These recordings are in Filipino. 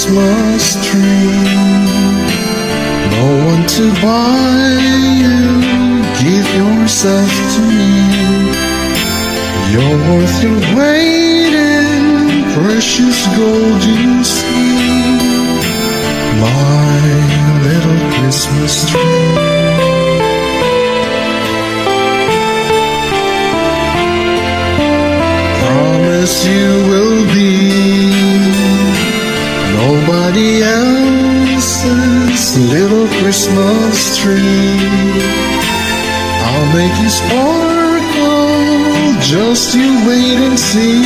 Christmas tree. No one to buy you, give yourself to me. You're worth your weight in precious gold, you see. My little Christmas tree. Promise you will be nobody else's little Christmas tree. I'll make you sparkle, just you wait and see.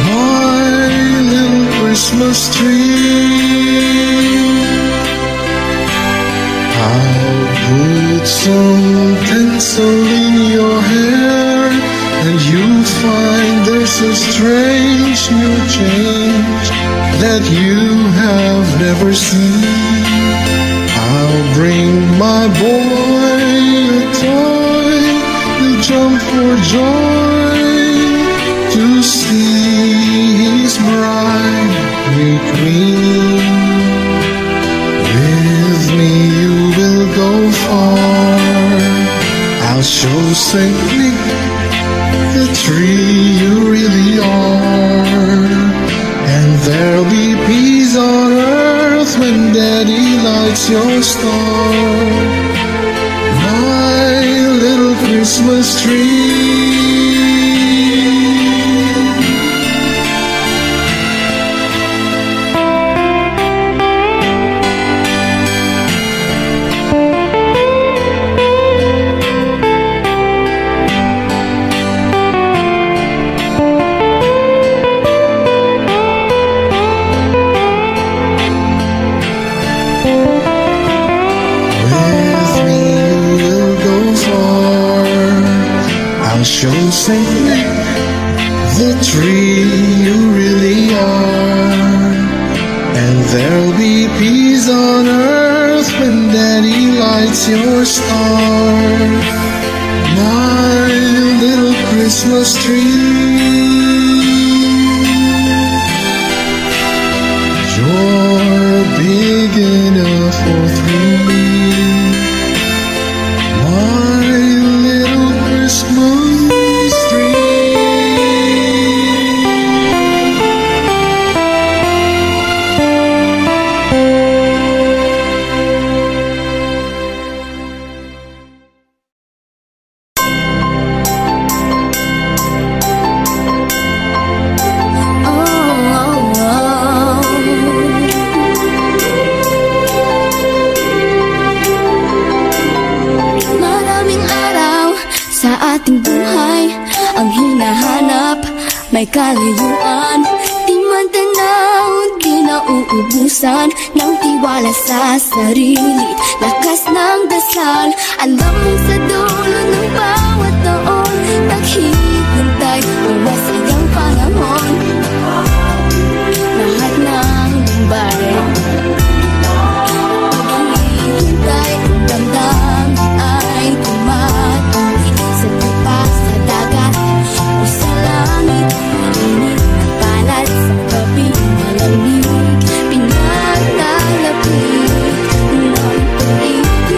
My little Christmas tree. I'll put some pencil in your hair, and you'll find there's a strange new change that you have never seen. I'll bring my boy a toy, he'll jump for joy to see his bride be queen. With me you will go far, I'll show Saint Nick the tree you really are. And there'll be peace on earth when Daddy lights your star. My little Christmas tree. Show Saint Nick the tree you really are. And there'll be peace on earth when Daddy lights your star. My little Christmas tree. You're big enough for three. My little Christmas may kalayuan, di man tanaw, di nauubusan ng tiwala sa sarili, lakas ng dasal. Alam mo sa dulo ng bawat taon, naghihintay, mawasayang panahon. Lahat ng lumbay, paghihintay, damdam ay tumatuloy sa lupa, sa dagat, o sa langit. Init at kalat sa gabi, malamig, pinaglalapit ng pag-ibig.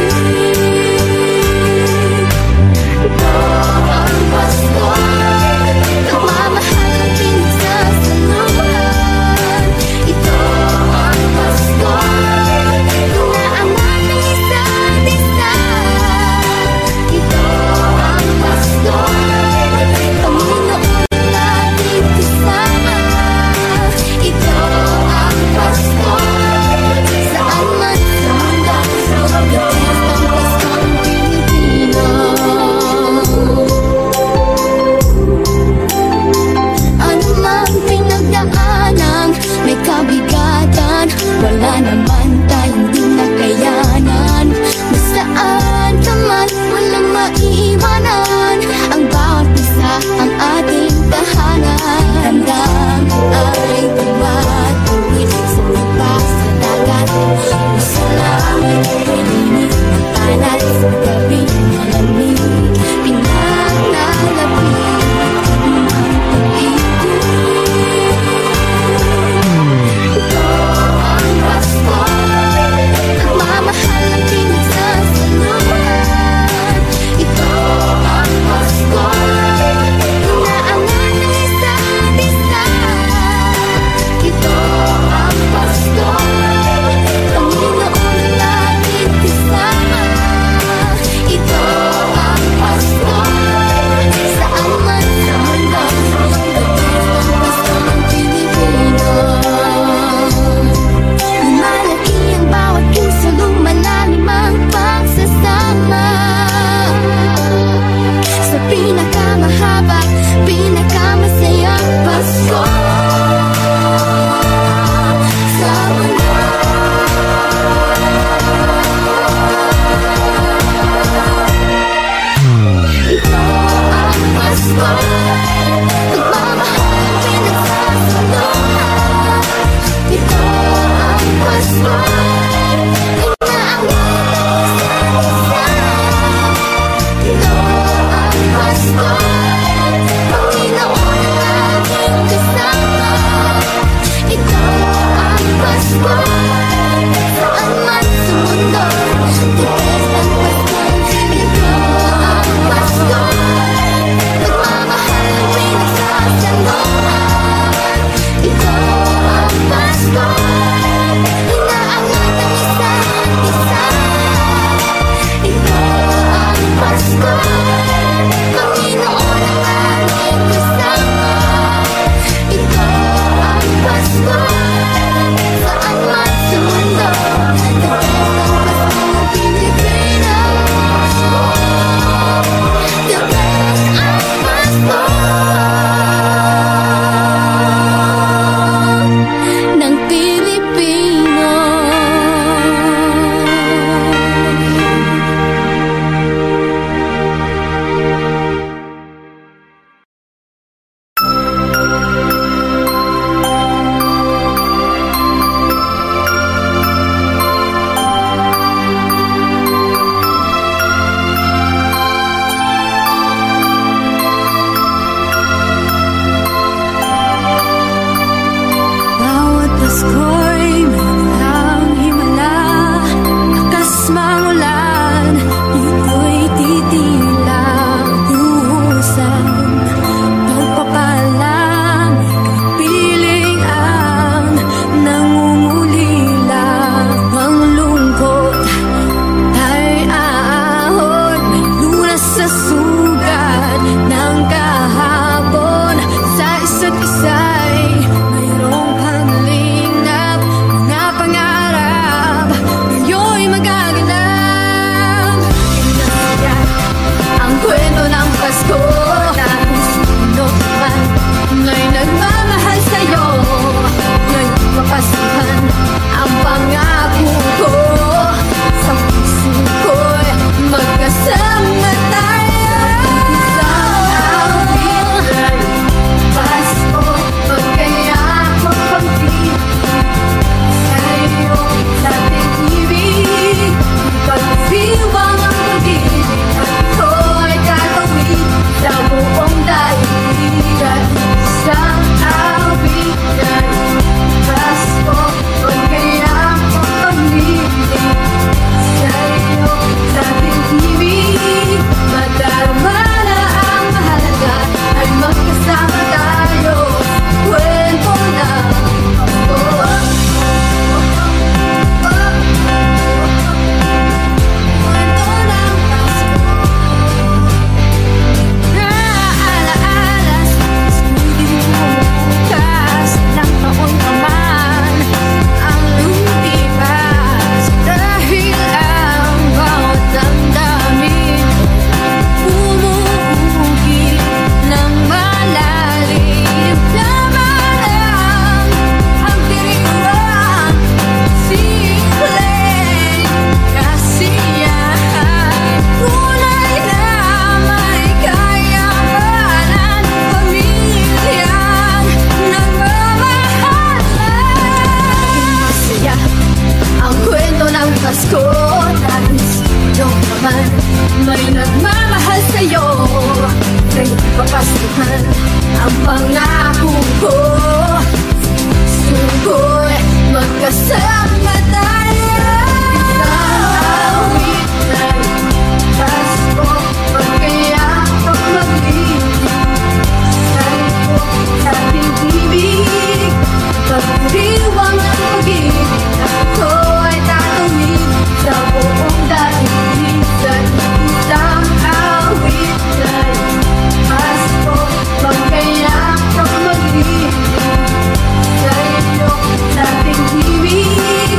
Sa iyong dating himig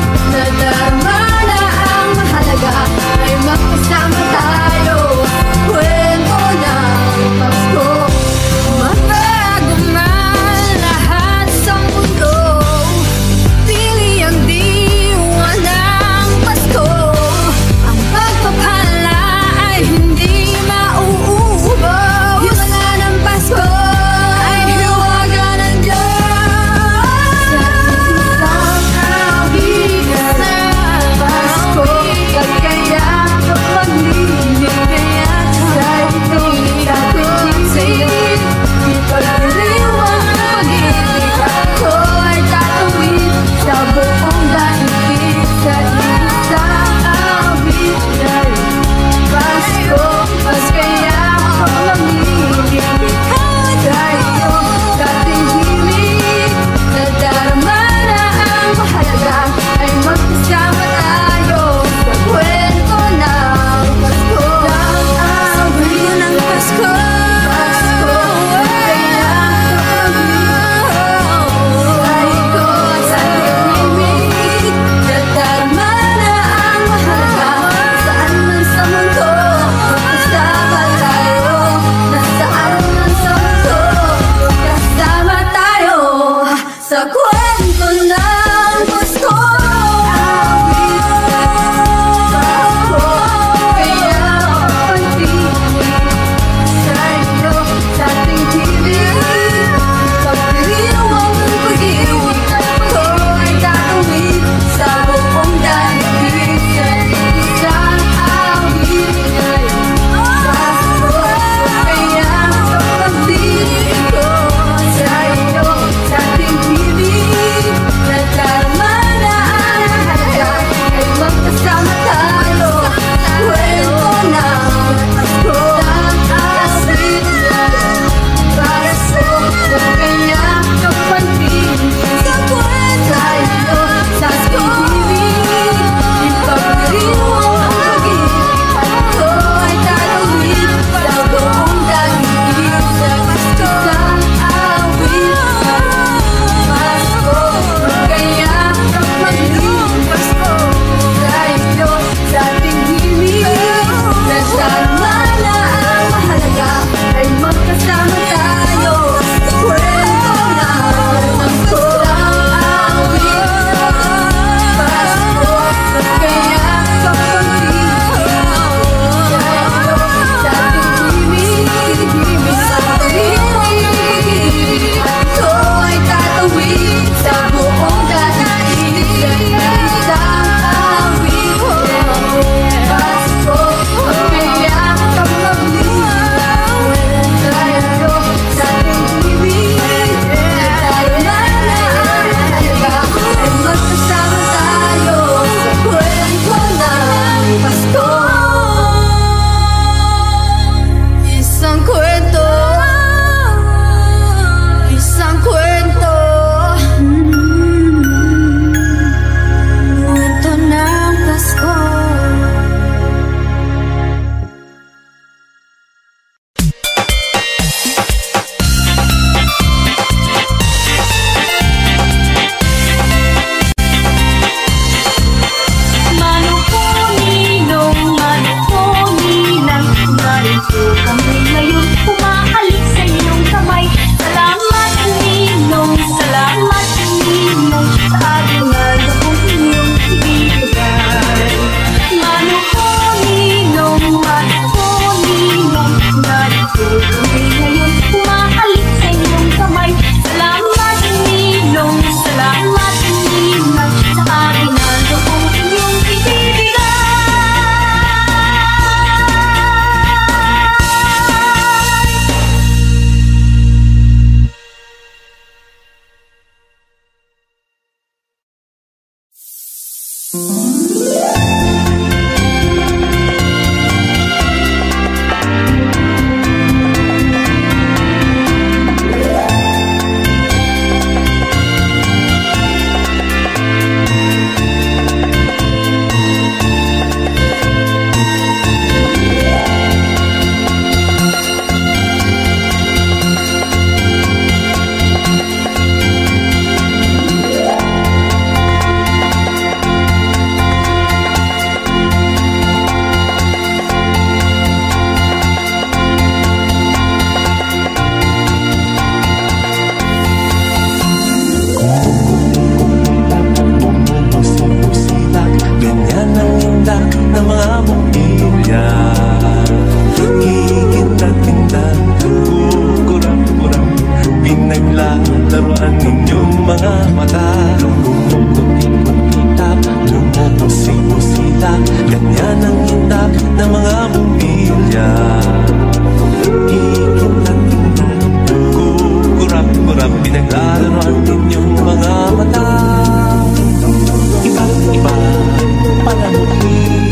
palamuti,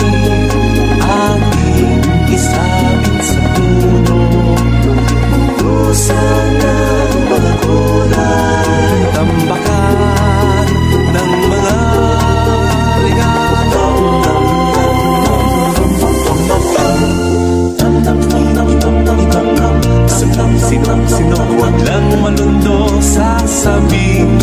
aking isabit sa puno. Pupusan ng mga kulay, tambakan ng mga regalo. Sinong wag lang malundo sasabihin.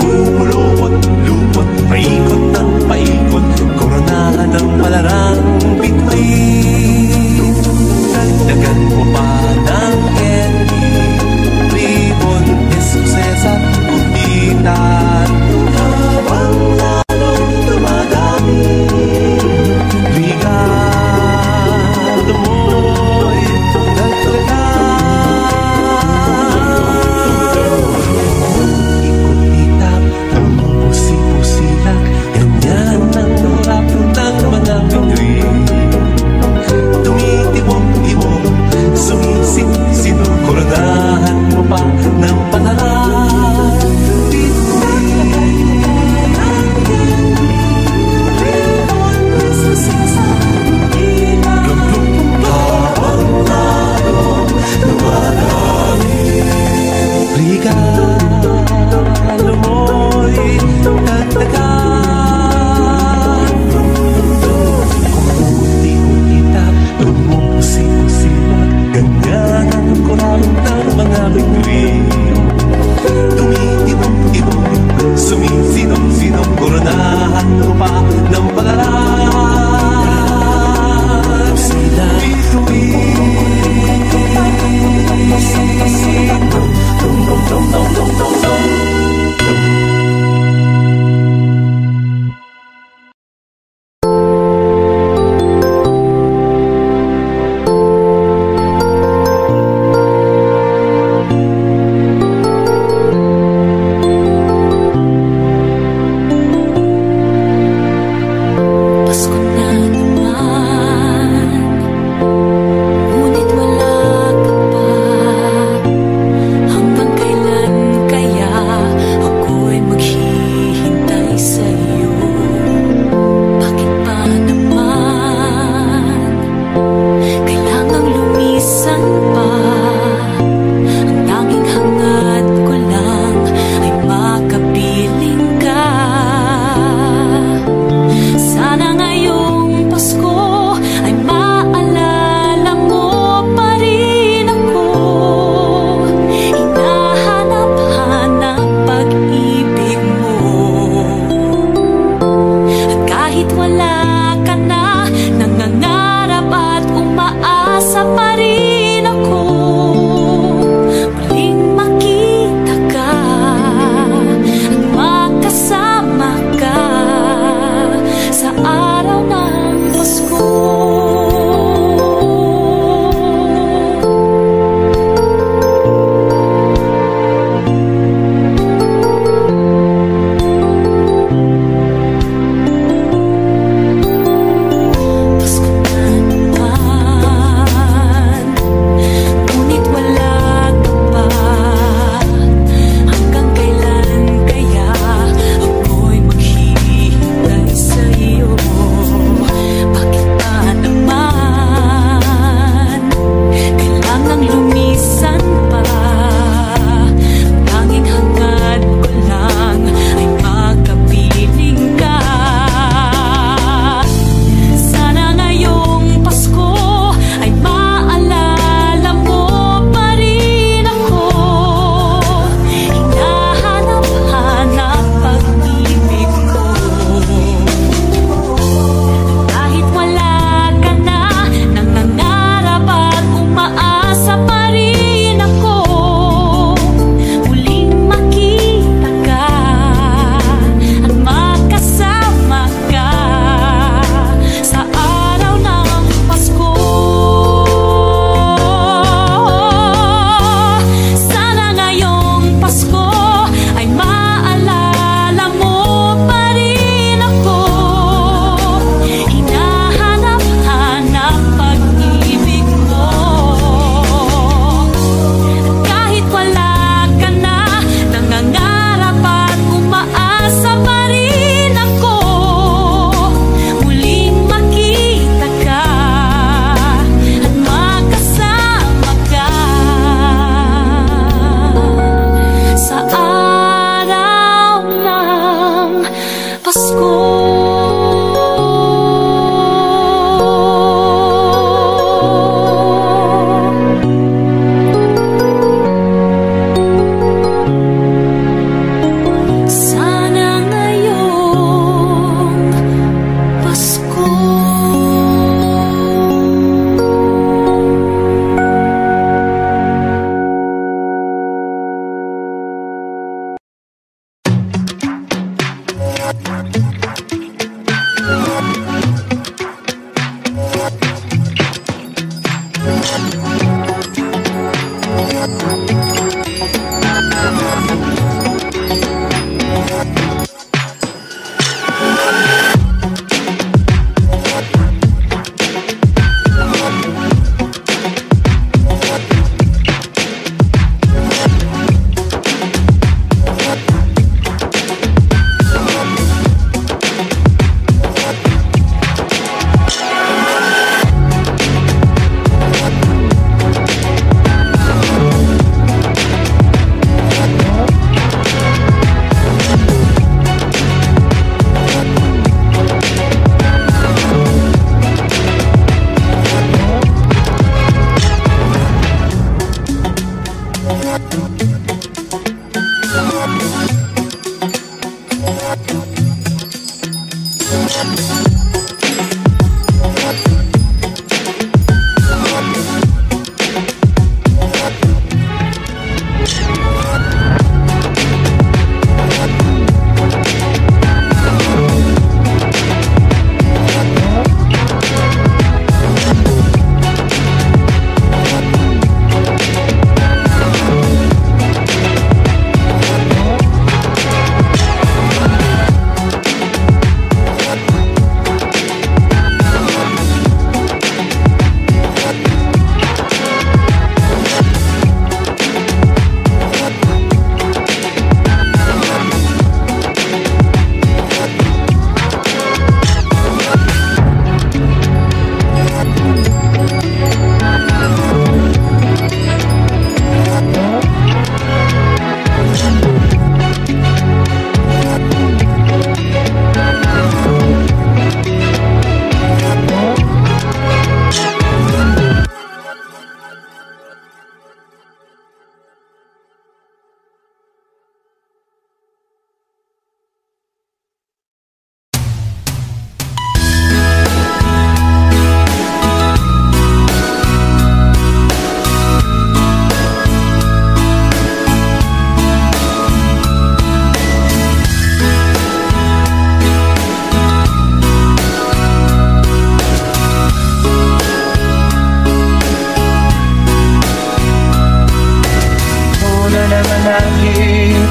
Pumulupot, lupot, paikot ng paikot, koronahan ng malarang bituin. Dagdagan mo pa ng candy, ribbon, eskuses at gupitan, habang lalong dumadami. Regalo mo'y dagdagan. Ikot-itak, lumupusi-pusilak, ganyan ang raplo ng mga bituin. Tumitibong-ibong, sumisit-sinong, koronahan mo pa ng panalan. Regalo mo'y dagdagan. Kumuti-kutitap, lumupusi-pusilak, ganyan ang kuralong ng mga bituin. Tumitibong-ibong, sumisinong-sinong, koronahan mo pa ng palaran. Sila bituin. Pasko na naman, ngunit wala ka pa. Hanggang kailan kaya ako'y maghihintay sa'yo? Bakit pa naman kailangang lumisan pa? Ang tanging hangad ko lang ay makapiling ka. Sana ngayong Pasko ay maalala mo pa rin ako. Hinahanap-hanap pag-ibig mo. At kahit wala ka na, nangangarap at umaasa pa rin ako. Muling makita ka at makasama ka sa araw ng Pasko.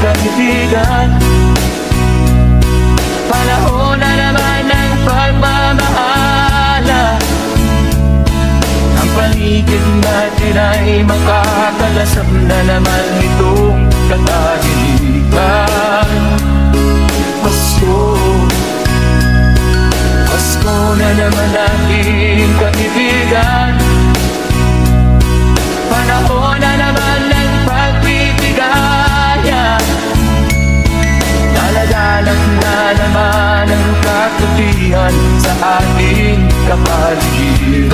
kaibigan. Panahon na naman ng pagmamahala. Ang paligid natin ay makakalasap na naman itong katahimikan. Pasko, Pasko na naman aking kaibigan. Panahon na naman ng pagbibigaya. Dala-dalang na naman ang kakutihan sa ating kapaligiran.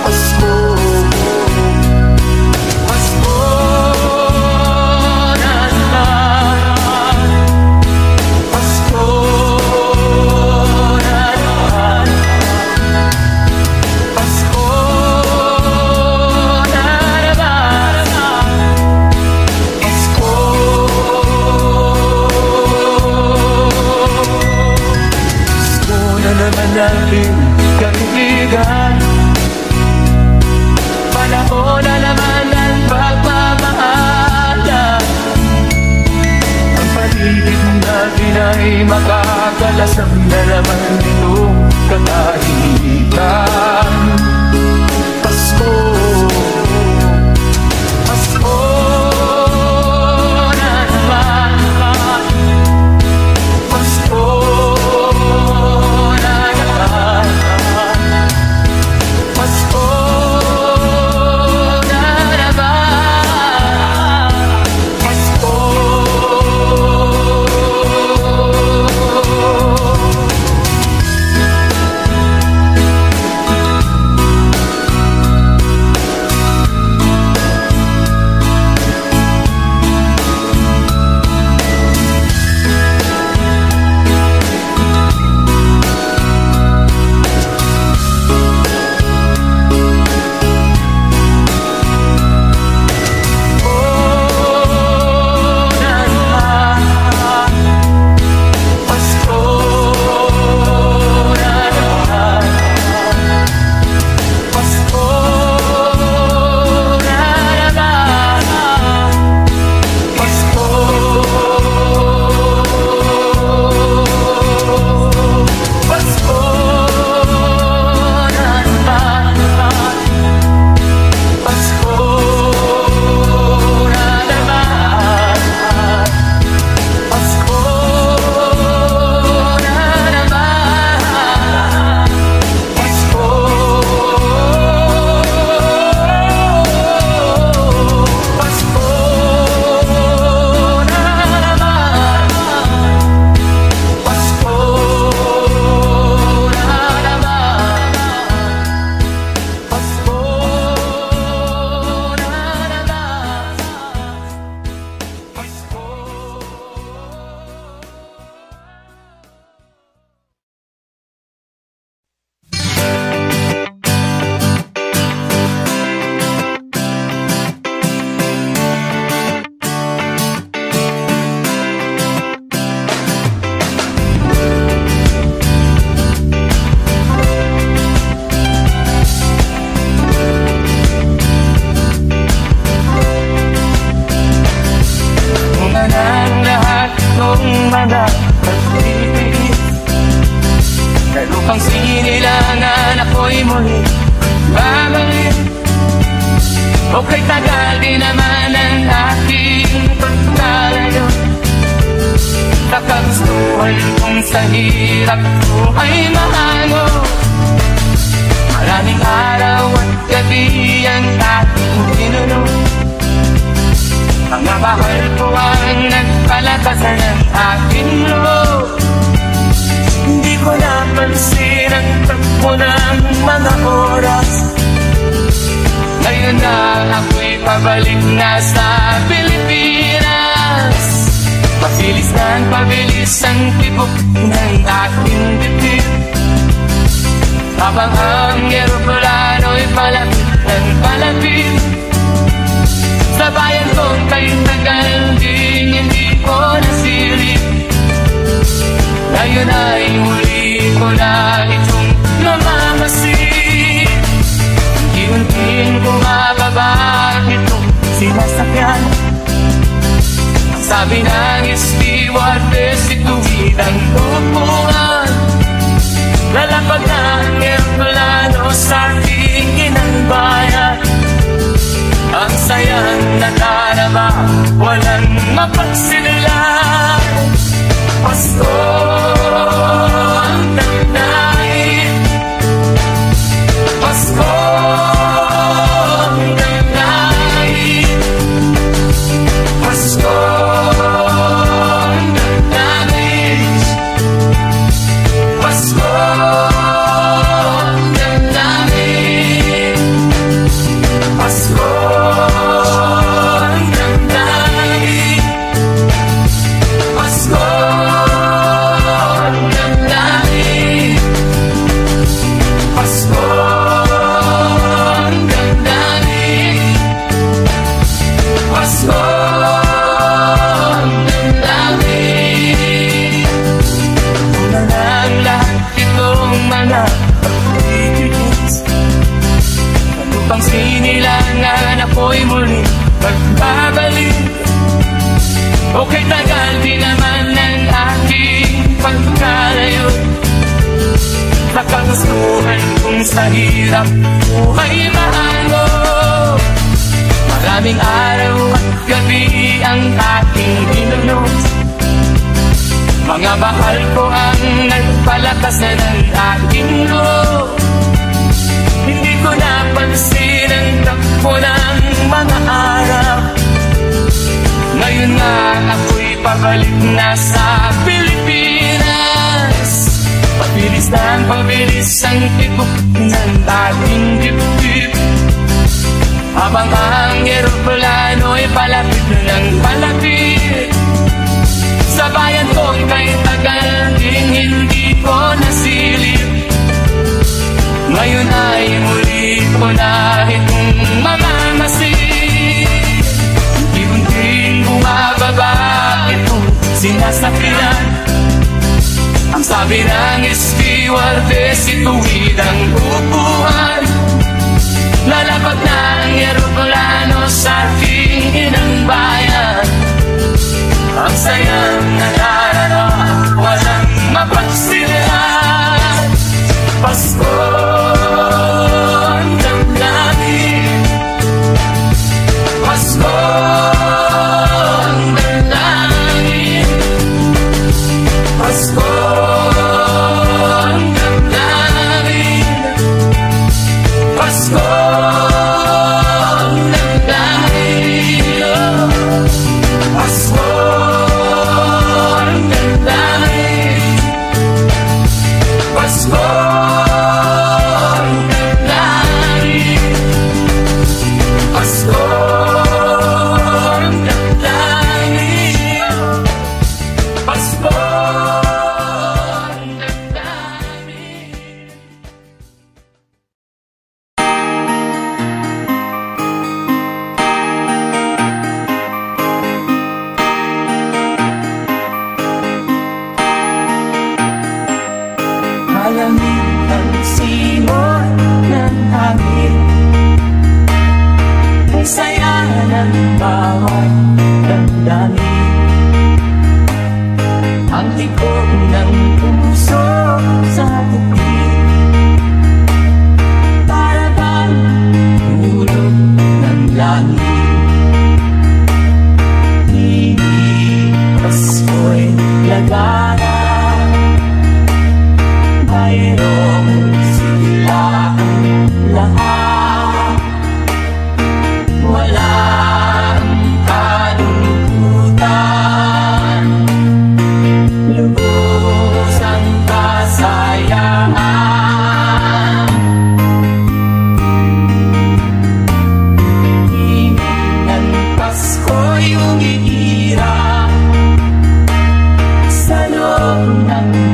Pasko, Pasko na naman. Pasko na naman. Pasko na naman. Pasko. Pasko na naman natin kaibigan. Panahon na naman ng pagmamahala. Ang paligid natin ay makakalasap na naman itong katahimikan. Pasko, Pasko na naman. Pasko na naman. Pasko na naman. Pasko. Upang sinilangan ako'y muli babalik. O kay tagal din naman ang aking pagkalayo. Kakagustuhan kong sa hirap ko ay mahango. Maraming araw at gabi ang aking tinulong. Mga bahal ko ang nagpalakasan ng aking loob. Hindi ko napansin ang tagpo ng mga oras. Ngayon na ako'y pabalik na sa Pilipinas. Pabilis ang tibok ng aking dibdib. Habang ang eroplano'y palapit ng palapit. Sa bayan kong kay tagal din hindi ko nasilip. Ngayon ay muli ko na itong namamasid. Unti-unting bumababa itong sinasakyan. Ang sabi ng stewardess, ituwid ang upuan. Lalapag na ang eroplano sa aking inangbayan. Ang sayang nadarama, walang mapagsinulan. Pasko ang damdamin. Pasko ang damdamin. Pasko ang damdamin. Pasko ang damdamin. Pasko ang damdamin. Pasko ang damdamin. Pasko ang damdamin. Pasko ang damdamin. Una lang lahat itong mga pag-ibig. Upang sinilangan ako'y muli magbabalik. O kay tagal din naman ang aking pagkalayo. Nakagustuhan kong sa hirap buhay mahango. Maraming araw at gabi ang aking dinulot. Mga mahal ko ang nagpalakasan ng aking loob. Hindi ko napansin ang takbo ng mga araw. Ngayon nga ako'y pabalik na sa Pilipinas. Pabilis ang tibok ng ating dibdib. Habang ang eroplano'y palapit ng palapit. Sa bayan kong kay tagal din hindi ko nasilip. Ngayon ay muli ko na itong mamamasid. Unti-unting bumababa itong sinasakyan. Ang sabi ng stewardess, ituwid ang upuan. Lalapag na ang eroplano sa aking inangbayan. Ang sayang nadarama, walang mapagsilayan. Pasko ang damdamin. Pasko ang damdamin. Pasko ang damdamin. Pasko ang damdamin. Pasko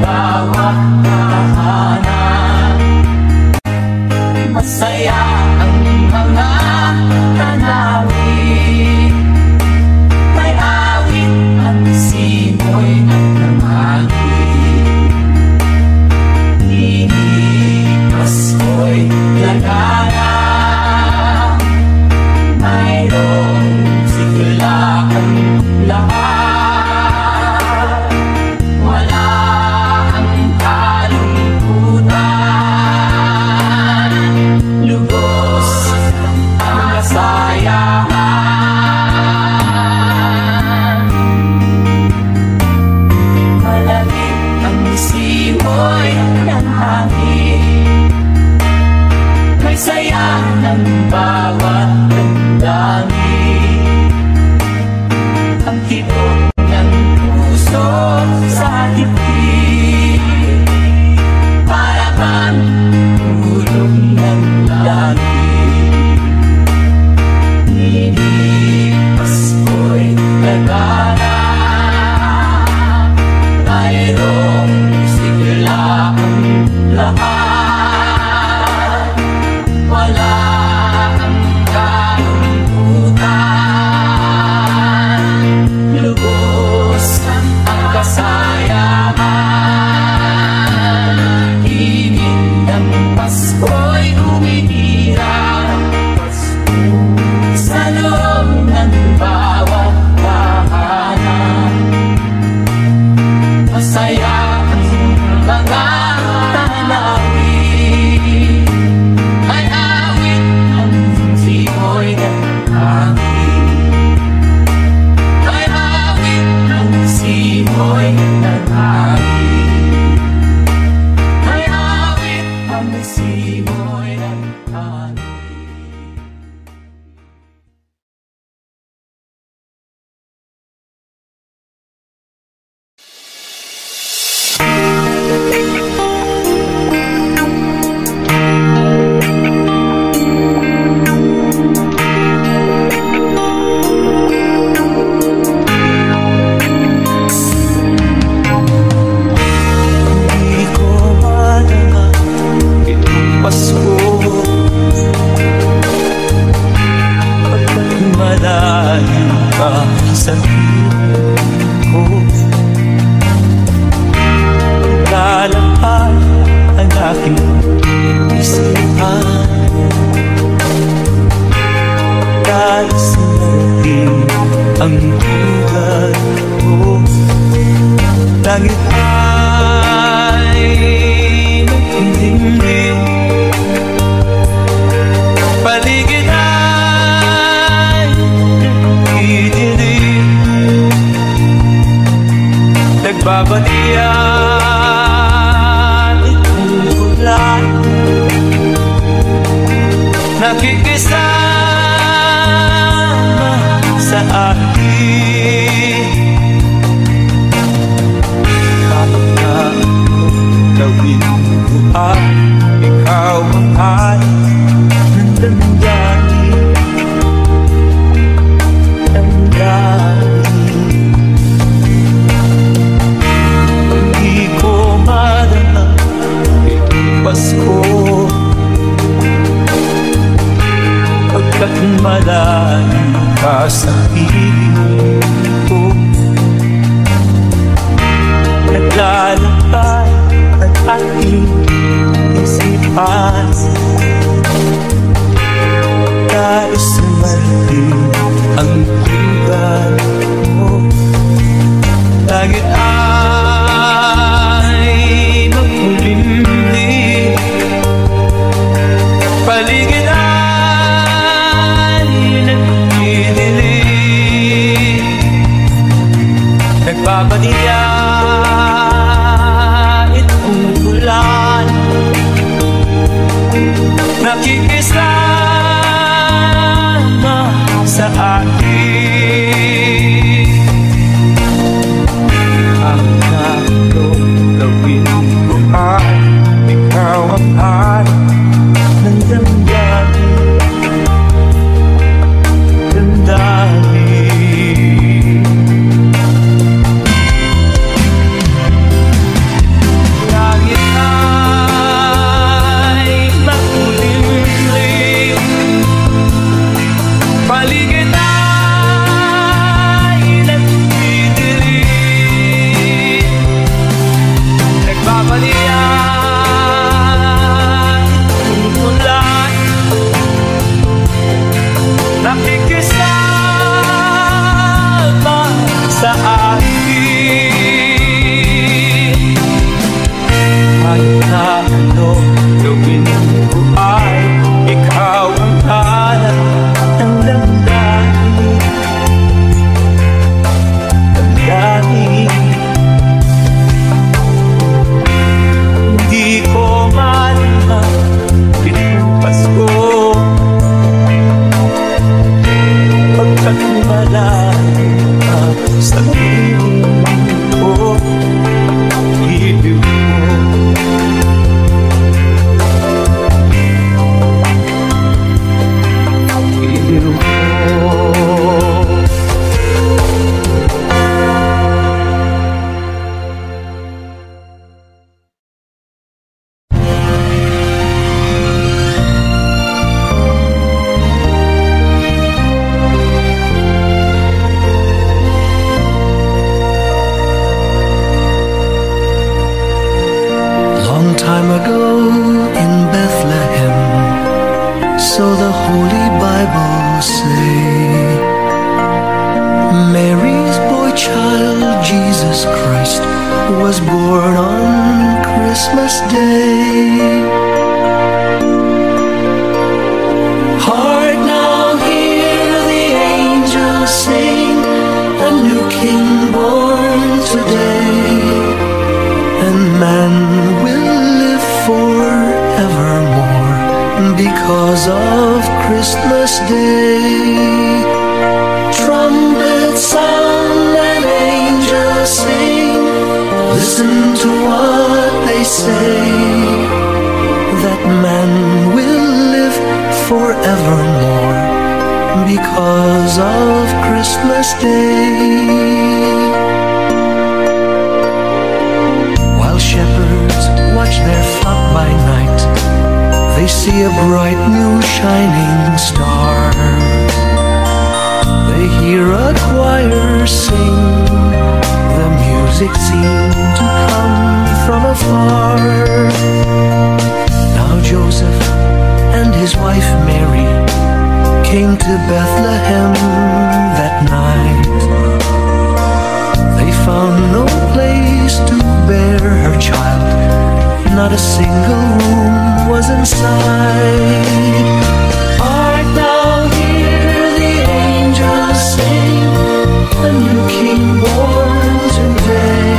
bawat tahanan. Masaya ang mga tanawin, may awit at simoy at namangin. Pasko'y lagana, mayroong sigla ang lahat. Wala ang kalungkutan, lubos ang kasayahan. Malamig ang simoy ng hangin, may saya ng bawat damdamin. Ang tibok ng puso sa dibdib, para bang tulong ng langit. Pasko'y lagana, mayroong sigla ang Christmas Day. Hark now, hear the angels sing, a new King born today, and man will live forevermore because of Christmas Day. Trumpets sound and angels sing, listen to what they say, that man will live forevermore because of Christmas Day. While shepherds watch their flock by night, they see a bright new shining star. They hear a choir sing, the music seemed to come from afar. Now Joseph and his wife Mary came to Bethlehem that night. They found no place to bear her child, not a single room was inside. Art thou here, the angels sing, a new King born today,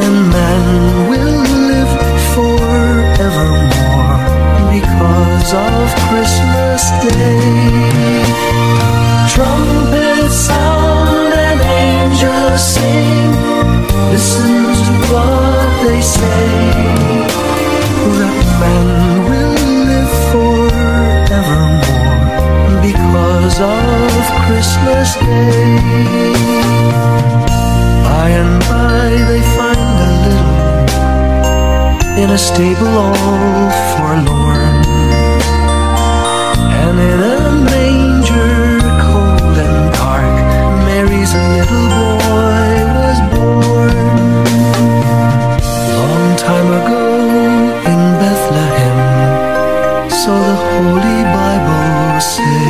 and man will live forevermore because of Christmas Day. Trumpets sound and angels sing, listen to what they say, that man will live forevermore because of Christmas Day. By and by they find a little in a stable all forlorn, and in a manger cold and dark, Mary's little boy was born. Long time ago in Bethlehem, so the Holy Bible say,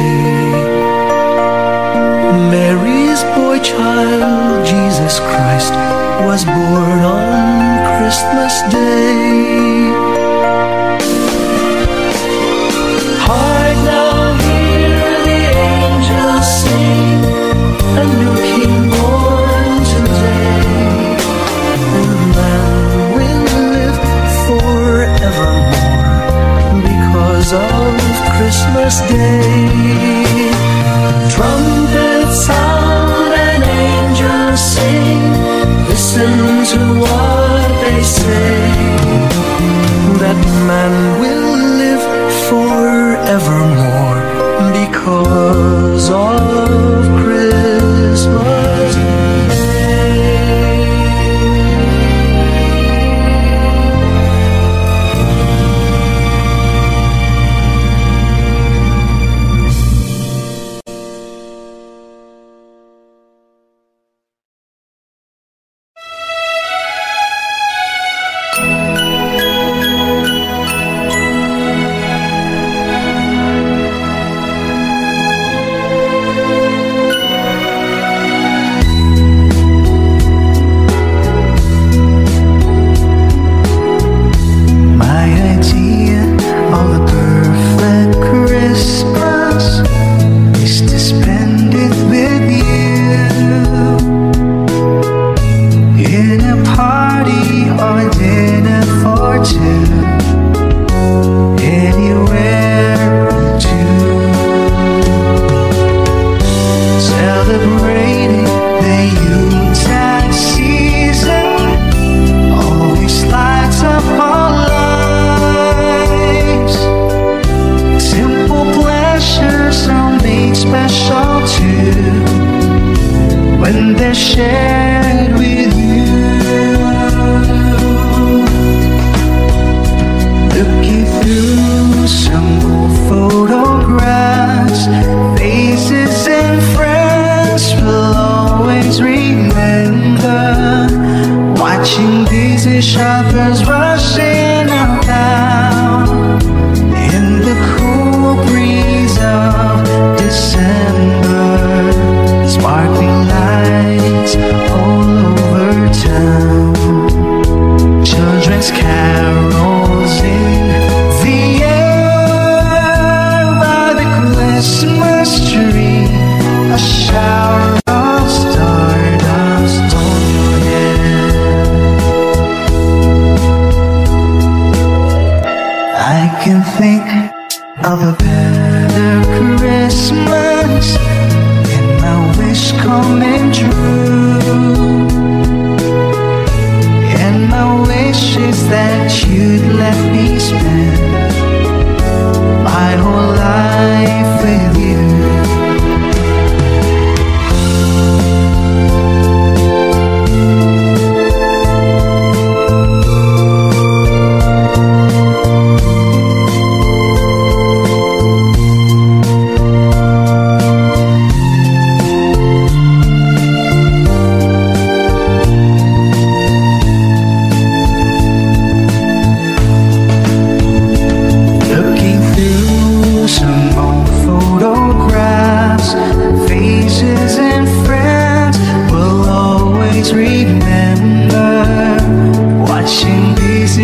Mary's boy child, Jesus Christ, was born on Christmas Day. Hark now, hear the angels sing, a new King born today, and man will live forevermore because of Christmas Day. Trumpets sound and angels sing, listen to what they say, that man will live forevermore because of Christmas Day. Shoppers rushing up down in the cool breeze of December, sparkling lights all over town. Children Children's carols in the air by the Christmas tree. A shower of stardust on your head. I can think of a better Christmas and my wish coming true. And my wish is that you'd let me spend my whole life with you.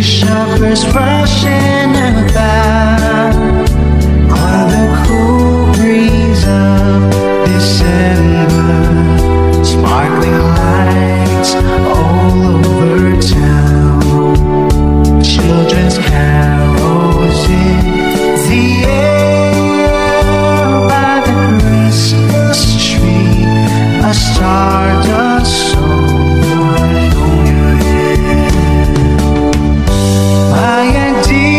Shoppers rushing about on the cool breeze of December. Sparkling lights all over town. Children's carols in the air by the Christmas tree. A stardust song on your head. My idea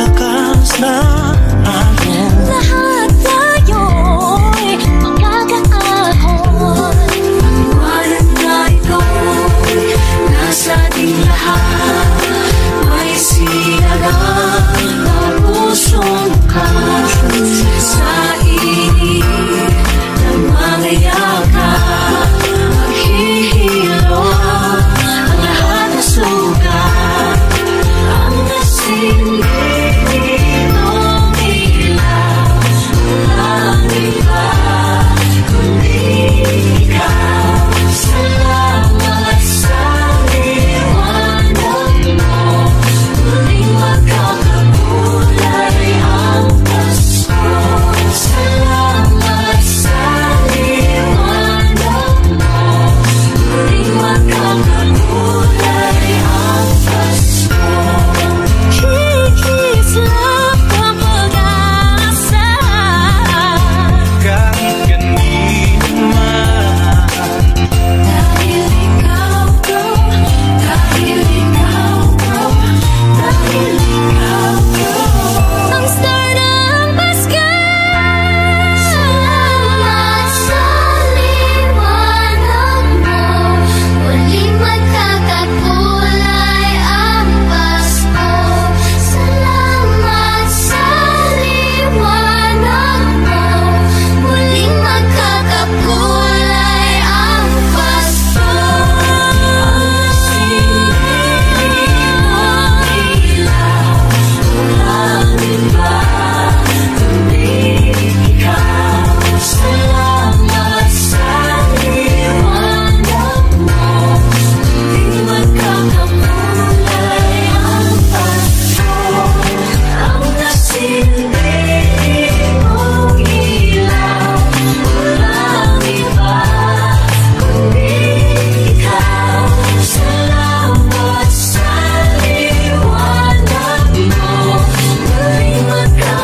malakas na alon. Lahat tayo'y magkakaahon. Pagwalan na ito'y nasa ating lahat. May sinagang na pusong bukas sa init ng mga yakap. Maghihilo ang lahat na sugat. Ang nasilip ng ilaw, walang iba kundi ikaw. Salamat sa liwanag mo, muling magkakakulay ang Pasko. Salamat sa liwanag mo, muling magkakakulay ang Pasko. Kikislap ang pag-asa, Kahit kanino man, dahil ikaw ko, dahil ikaw ko, dahil ikaw ko. Ang star ng Pasko. Salamat sa liwanag mo, muling magkakakulay ang Pasko. Salamat sa liwanag mo, muling magkakakulay ang Pasko. Ang silip ng ilaw, walang iba kundi ikaw. Salamat sa liwanag mo, muling magkakakulay ang Pasko. Ang nasilip mong ilaw, walang iba kundi ikaw. Salamat sa liwanag mo, muling magkakakulay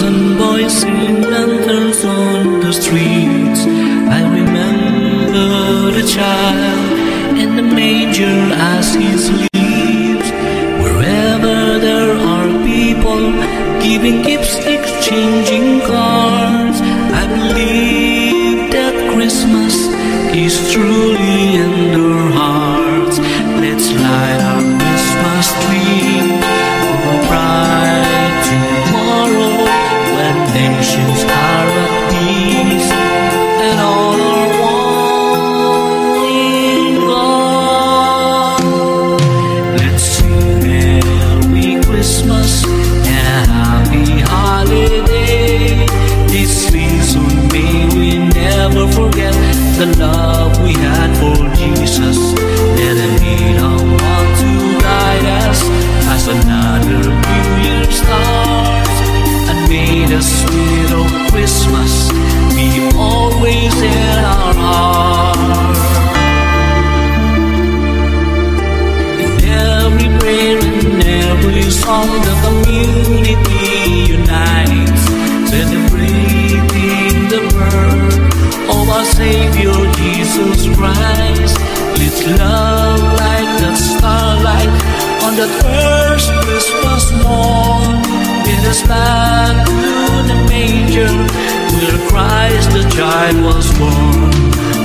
and boys sing lanterns on the streets. I remember the child in the manger as he sleeps. Wherever there are people giving gifts, exchanging cards, I believe that Christmas is truly in their hearts. Let's light our Christmas tree for a bright tomorrow, when nations are at peace and all are one in love. Let's sing Merry Christmas and a happy holiday. This season may we never forget the love we had for Jesus. Let him be the one to guide us as another New Year starts. And may the spirit of Christmas be always in our heart. In every prayer and every song, the community unites, celebrating the birth of our Savior Jesus Christ. Let's love like the starlight on that first Christmas morn. It is back to the manger where Christ the child was born.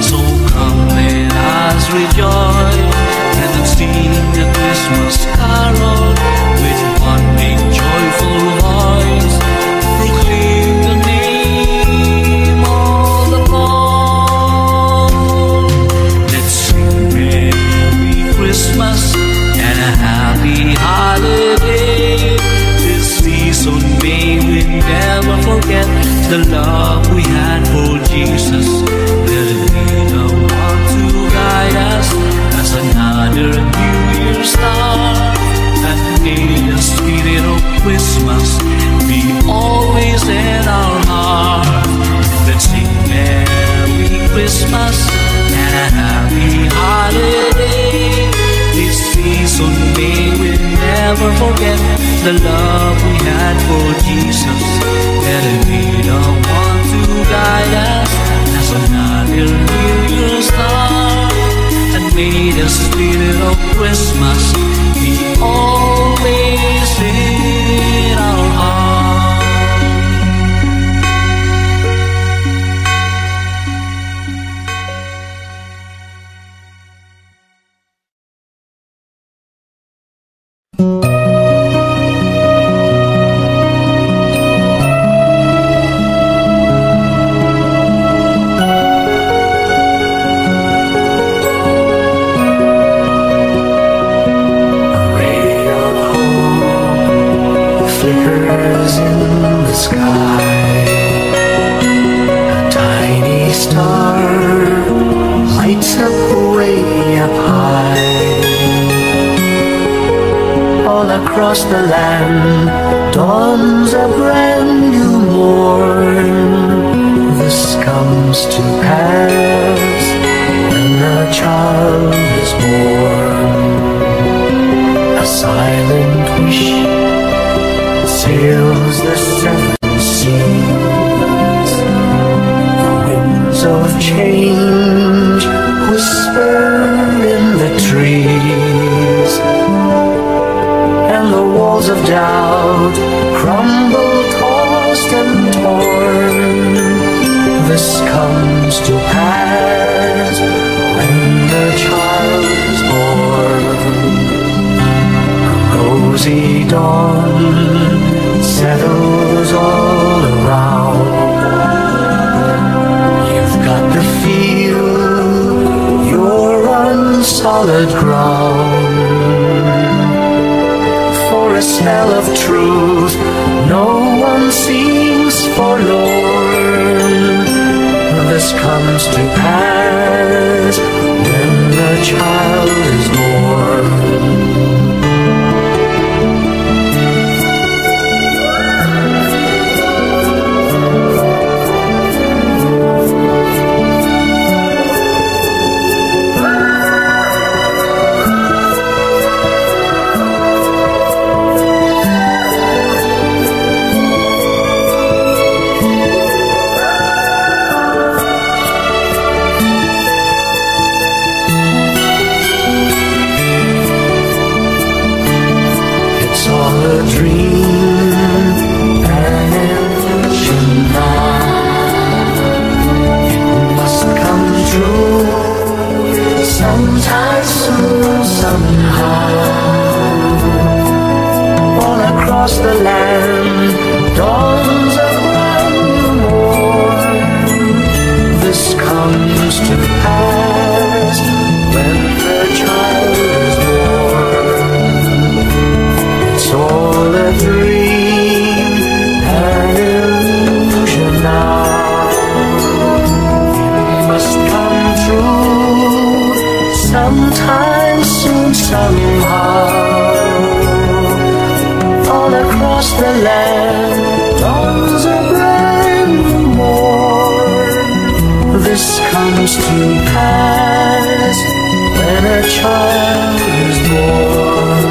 So come, let us rejoice and let's sing the Christmas carol with one big joyful voice. Proclaim the name of the Lord. Let's sing Merry Christmas and a happy holiday. This season may we never forget the love we had for Jesus. Let it be the one to guide us as another New Year start. And may the spirit of Christmas be always in our heart. Let's sing Merry Christmas and a happy holiday. This season may we never forget the love we had for Jesus. Let him be the one to guide us as another New Year start. And may the spirit of Christmas be always in our heart. Flickers in the sky, a tiny star lights up way up high. All across the land dawns a brand new morn. This comes to pass when a child is born. A silent wish sails the seven seas. The winds of change whisper in the trees, and the walls of doubt crumble, tossed and torn. This comes to pass when the child is born. A rosy dawn settles all around. You've got to feel you're on solid ground. For a smell of truth, no one seems forlorn. This comes to pass when the child is born. It's all a dream, an illusion now. It must come true sometime soon, somehow. All across the land dawns a brand new morn. This comes to pass when the child is born. It's all a dream, an illusion now. It must come true sometime soon, somehow. All across the land dawns a brand new morn. This comes to pass when a child is born.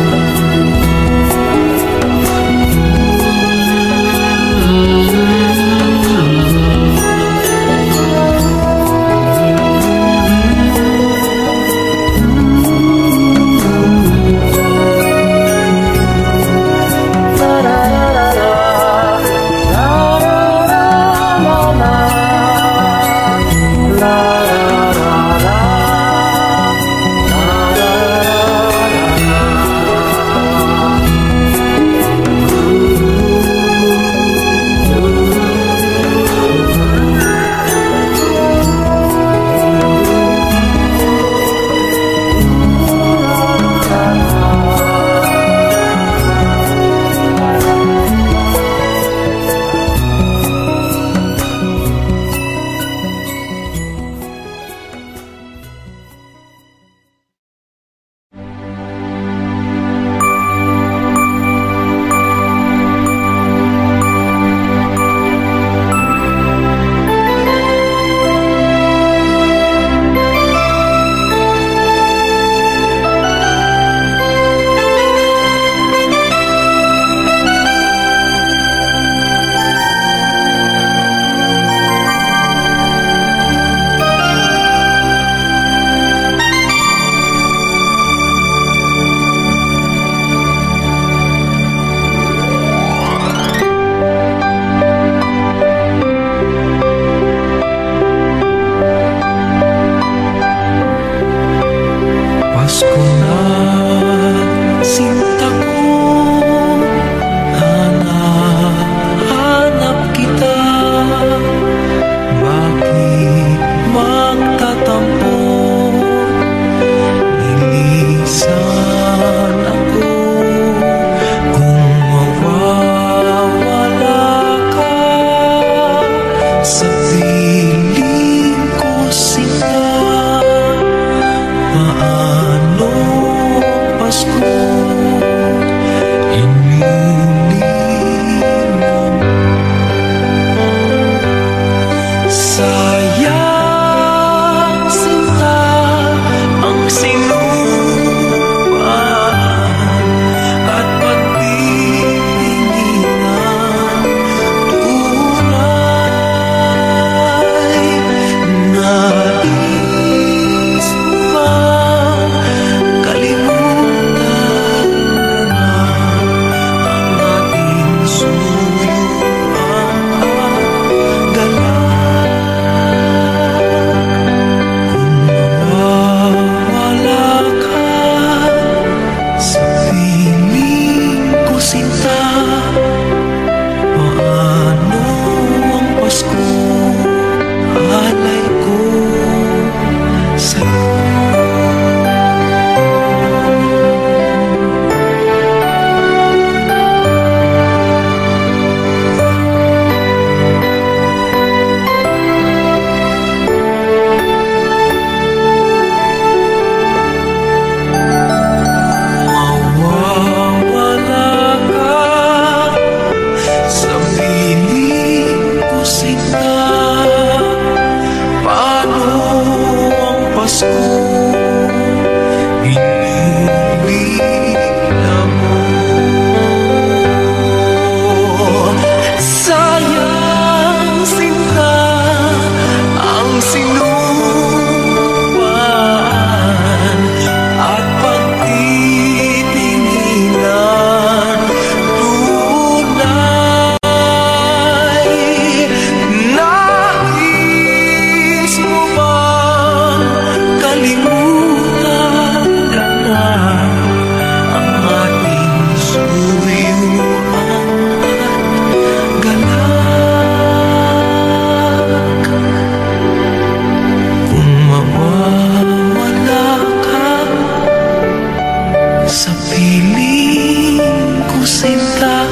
piling ko sinta,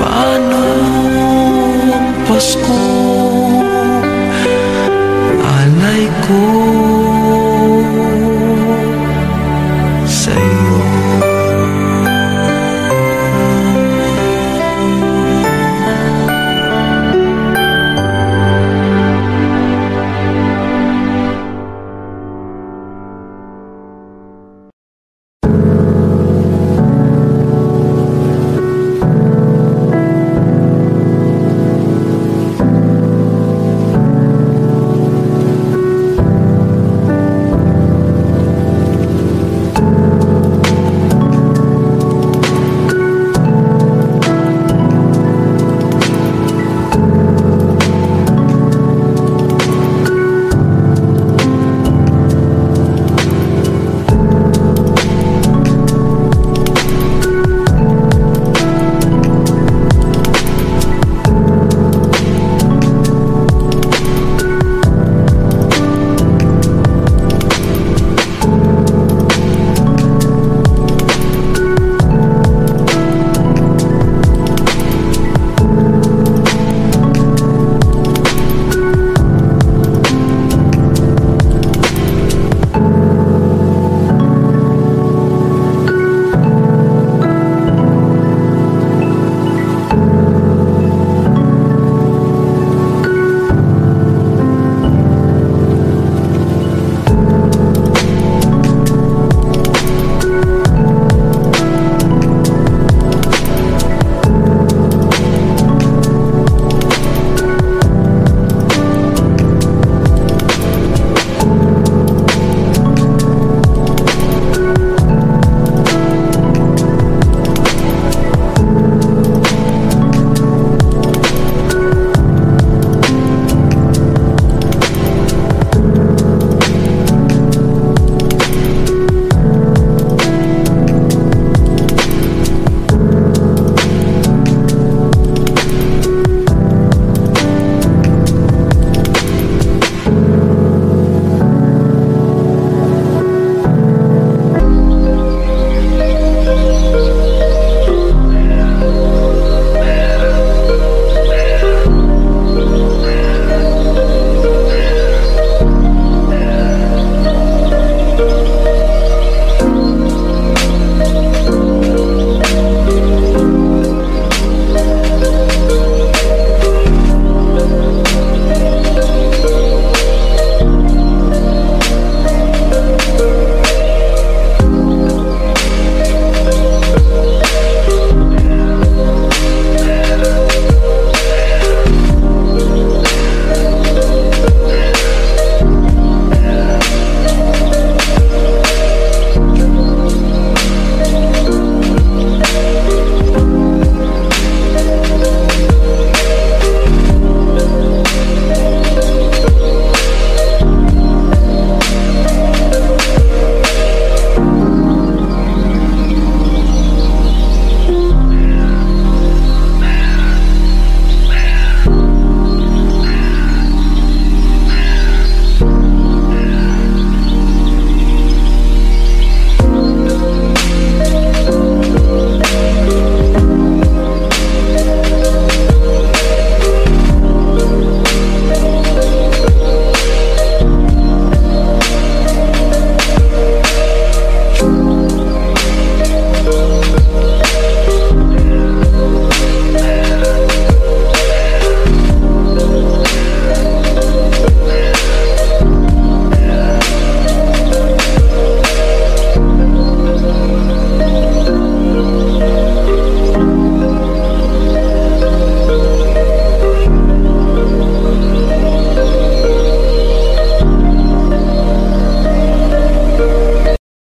paano ang Pasko? Alay ko sa'yo.